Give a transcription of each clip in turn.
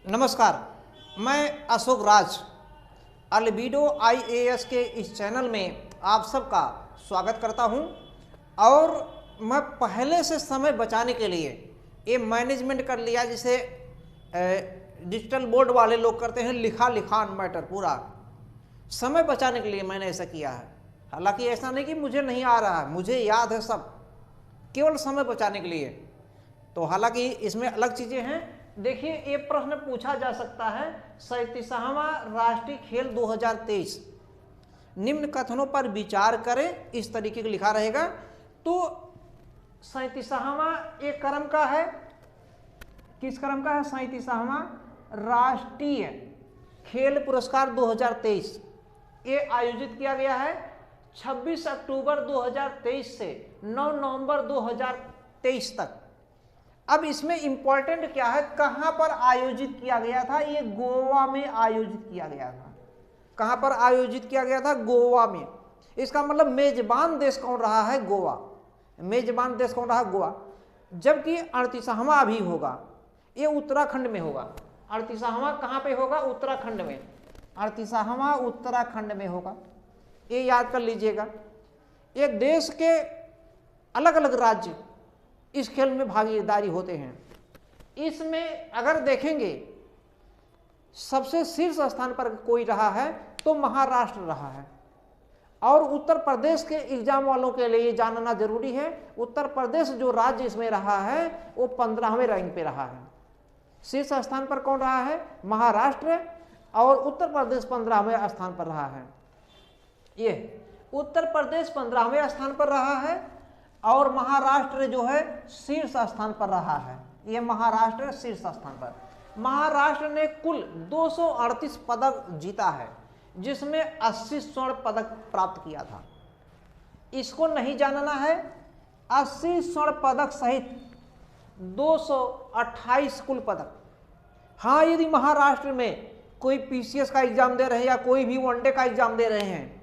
नमस्कार, मैं Ashok Raj albedo IAS के इस चैनल में आप सबका स्वागत करता हूं। और मैं पहले से समय बचाने के लिए ये मैनेजमेंट कर लिया, जिसे डिजिटल बोर्ड वाले लोग करते हैं, लिखान मैटर। पूरा समय बचाने के लिए मैंने ऐसा किया है। हालांकि ऐसा नहीं कि मुझे नहीं आ रहा है, मुझे याद है सब, केवल समय बचाने के लिए। तो हालांकि इसमें अलग चीज़ें हैं। देखिए, ये प्रश्न पूछा जा सकता है, 37वां राष्ट्रीय खेल 2023 निम्न कथनों पर विचार करें, इस तरीके का लिखा रहेगा। तो 37वां एक क्रम का है, किस क्रम का है? 37वां राष्ट्रीय खेल पुरस्कार 2023 ये आयोजित किया गया है 26 अक्टूबर 2023 से 9 नवंबर 2023 तक। अब इसमें इंपॉर्टेंट क्या है, कहां पर आयोजित किया गया था? ये गोवा में आयोजित किया गया था। कहां पर आयोजित किया गया था? गोवा में। इसका मतलब मेजबान देश कौन रहा है? गोवा। मेजबान देश कौन रहा? गोवा। जबकि 38वां भी होगा, ये उत्तराखंड में होगा। 38वां कहां पे होगा? उत्तराखंड में। 38वां उत्तराखंड में होगा, ये याद कर लीजिएगा। ये देश के अलग अलग राज्य इस खेल में भागीदारी होते हैं। इसमें अगर देखेंगे, सबसे शीर्ष स्थान पर कोई रहा है तो महाराष्ट्र रहा है। और उत्तर प्रदेश के एग्जाम वालों के लिए जानना जरूरी है, उत्तर प्रदेश जो राज्य इसमें रहा है वो 15वें रैंक पे रहा है। शीर्ष स्थान पर कौन रहा है? महाराष्ट्र। और उत्तर प्रदेश 15वें स्थान पर रहा है। ये उत्तर प्रदेश 15वें स्थान पर रहा है और महाराष्ट्र जो है शीर्ष स्थान पर रहा है। यह महाराष्ट्र शीर्ष स्थान पर। महाराष्ट्र ने कुल 238 पदक जीता है, जिसमें 80 स्वर्ण पदक प्राप्त किया था। इसको नहीं जानना है, 80 स्वर्ण पदक सहित 228 कुल पदक। हाँ, यदि महाराष्ट्र में कोई PCS का एग्जाम दे रहे हैं या कोई भी वनडे का एग्जाम दे रहे हैं,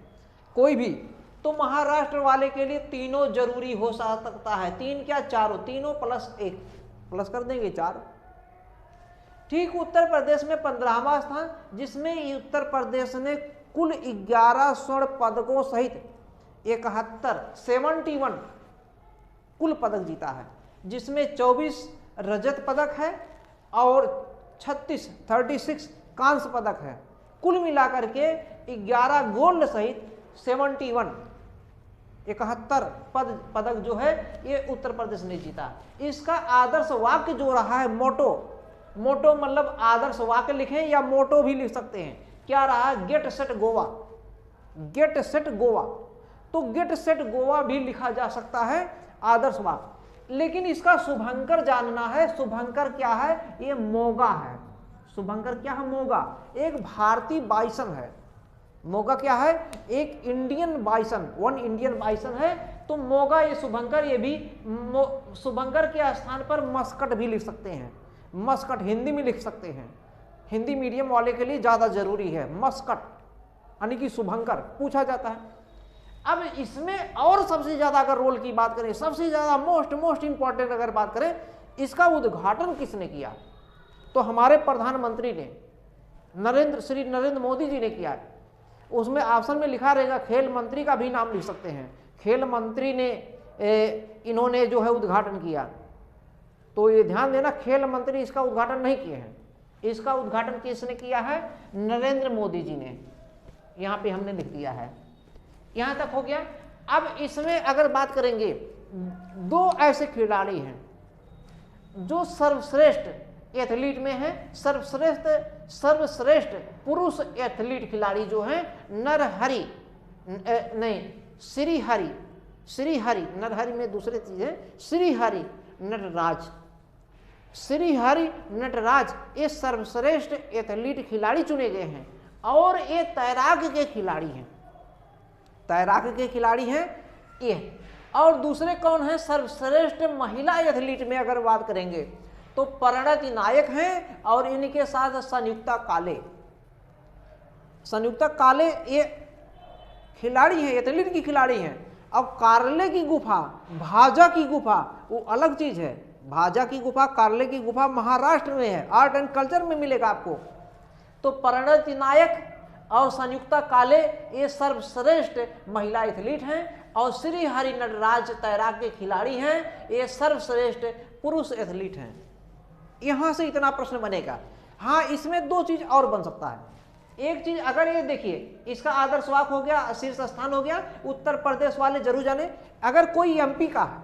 कोई भी, तो महाराष्ट्र वाले के लिए तीनों जरूरी हो सकता है। तीन क्या, चारों, तीनों +1 प्लस कर देंगे 4। ठीक उत्तर प्रदेश में 15वां स्थान, जिसमें उत्तर प्रदेश ने कुल 11 स्वर्ण पदकों सहित 71 कुल पदक जीता है, जिसमें 24 रजत पदक है और 36 कांस्य पदक है। कुल मिलाकर के 11 गोल्ड सहित 71 पदक जो है ये उत्तर प्रदेश ने जीता। इसका आदर्श वाक्य जो रहा है, मोटो मतलब आदर्श वाक्य लिखें या मोटो भी लिख सकते हैं। क्या रहा? Get set Goa. Get set Goa, तो गेट सेट गोवा भी लिखा जा सकता है आदर्श वाक्य। लेकिन इसका शुभंकर जानना है। शुभंकर क्या है? ये मोगा है। शुभंकर क्या है? मोगा एक भारतीय बाइसन है। मोगा क्या है? एक Indian bison, one Indian bison है। तो मोगा ये शुभंकर, ये भी शुभंकर के स्थान पर मस्कट भी लिख सकते हैं। मस्कट हिंदी में लिख सकते हैं, हिंदी मीडियम वाले के लिए ज्यादा जरूरी है। मस्कट यानी कि शुभंकर पूछा जाता है। अब इसमें और सबसे ज्यादा अगर रोल की बात करें, सबसे ज्यादा मोस्ट इंपॉर्टेंट अगर बात करें, इसका उद्घाटन किसने किया? तो हमारे प्रधानमंत्री ने, श्री नरेंद्र मोदी जी ने किया है। उसमें ऑप्शन में लिखा रहेगा, खेल मंत्री का भी नाम लिख सकते हैं। खेल मंत्री ने इन्होंने जो है उद्घाटन किया। तो ये ध्यान देना, खेल मंत्री इसका उद्घाटन नहीं किए हैं। इसका उद्घाटन किसने किया है? नरेंद्र मोदी जी ने। यहाँ पे हमने लिख दिया है। यहाँ तक हो गया। अब इसमें अगर बात करेंगे, 2 ऐसे खिलाड़ी हैं जो सर्वश्रेष्ठ एथलीट में है। सर्वश्रेष्ठ पुरुष एथलीट खिलाड़ी जो है श्रीहरि, नरहरि में दूसरे चीज है, श्रीहरि नटराज ये सर्वश्रेष्ठ एथलीट खिलाड़ी चुने गए हैं। और ये तैराक के खिलाड़ी हैं ये। और दूसरे कौन है? सर्वश्रेष्ठ महिला एथलीट में अगर बात करेंगे तो परिणति नायक हैं और इनके साथ संयुक्ता काले ये खिलाड़ी हैं, एथलीट की खिलाड़ी हैं। अब कार्ले की गुफा, भाजा की गुफा वो अलग चीज है। भाजा की गुफा, कार्ले की गुफा महाराष्ट्र में है, आर्ट एंड कल्चर में मिलेगा आपको। तो परिणति नायक और संयुक्ता काले ये सर्वश्रेष्ठ महिला एथलीट हैं, और श्री हरि नटराज तैराक के खिलाड़ी हैं, ये सर्वश्रेष्ठ पुरुष एथलीट हैं। यहां से इतना प्रश्न बनेगा। हाँ, इसमें दो चीज और बन सकता है। एक चीज, अगर ये देखिए इसका आदर्श वाक हो गया, शीर्ष स्थान हो गया, उत्तर प्रदेश वाले जरूर जाने। अगर कोई एमपी का है,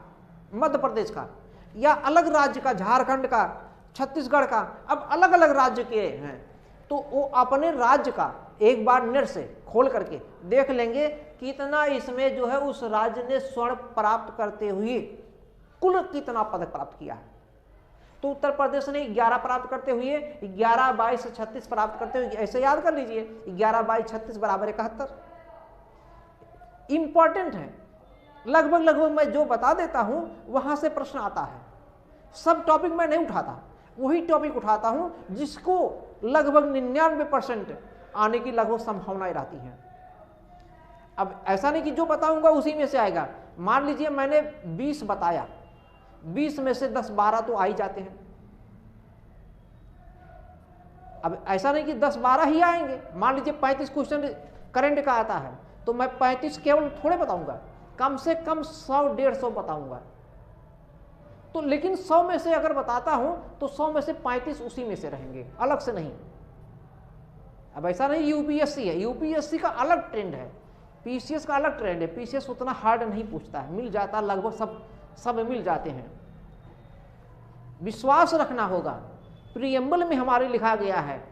मध्य प्रदेश का, या अलग राज्य का, झारखंड का, छत्तीसगढ़ का, अब अलग अलग राज्य के हैं, तो वो अपने राज्य का एक बार नेट से खोल करके देख लेंगे कितना इसमें जो है उस राज्य ने स्वर्ण प्राप्त करते हुए कुल कितना पदक प्राप्त किया है। तो उत्तर प्रदेश ने 11 प्राप्त करते हुए 11, 22, 36 प्राप्त करते हुए, ऐसे याद कर लीजिए 11, 22, 36 बराबर 71। इंपॉर्टेंट है, लगभग मैं जो बता देता हूं वहां से प्रश्न आता है। सब टॉपिक मैं नहीं उठाता, वही टॉपिक उठाता हूं जिसको लगभग 99% आने की लगभग संभावनाएं रहती हैं। अब ऐसा नहीं कि जो बताऊंगा उसी में से आएगा। मान लीजिए मैंने 20 बताया, 20 में से 10-12 तो आ ही जाते हैं। अब ऐसा नहीं कि 10-12 ही आएंगे। मान लीजिए 35 क्वेश्चन करंट का आता है, तो मैं 35 केवल थोड़े बताऊंगा, कम से कम 100-150 बताऊंगा। तो लेकिन 100 में से अगर बताता हूं तो 100 में से 35 उसी में से रहेंगे, अलग से नहीं। अब ऐसा नहीं यूपीएससी है, यूपीएससी का अलग ट्रेंड है, पीसीएस का अलग ट्रेंड है। पीसीएस उतना हार्ड नहीं पूछता है, मिल जाता, लगभग सब मिल जाते हैं। विश्वास रखना होगा। प्रीएम्बल में हमारे लिखा गया है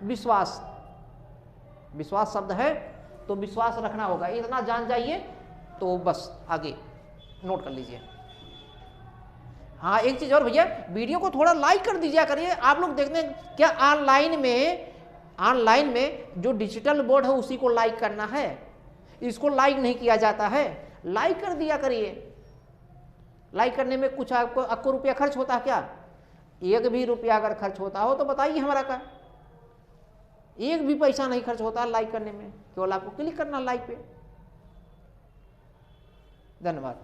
विश्वास, विश्वास शब्द है तो विश्वास रखना होगा। इतना जान जाइए तो बस आगे नोट कर लीजिए। हाँ, एक चीज और भैया, वीडियो को थोड़ा लाइक कर दीजिए करिए। आप लोग देखते हैं क्या ऑनलाइन में जो डिजिटल बोर्ड है उसी को लाइक करना है, इसको लाइक नहीं किया जाता है। लाइक कर दिया करिए। लाइक करने में कुछ आपको रुपया खर्च होता है क्या? एक भी रुपया अगर खर्च होता हो तो बताइए हमारा का। एक भी पैसा नहीं खर्च होता लाइक करने में, केवल आपको क्लिक करना लाइक पे। धन्यवाद।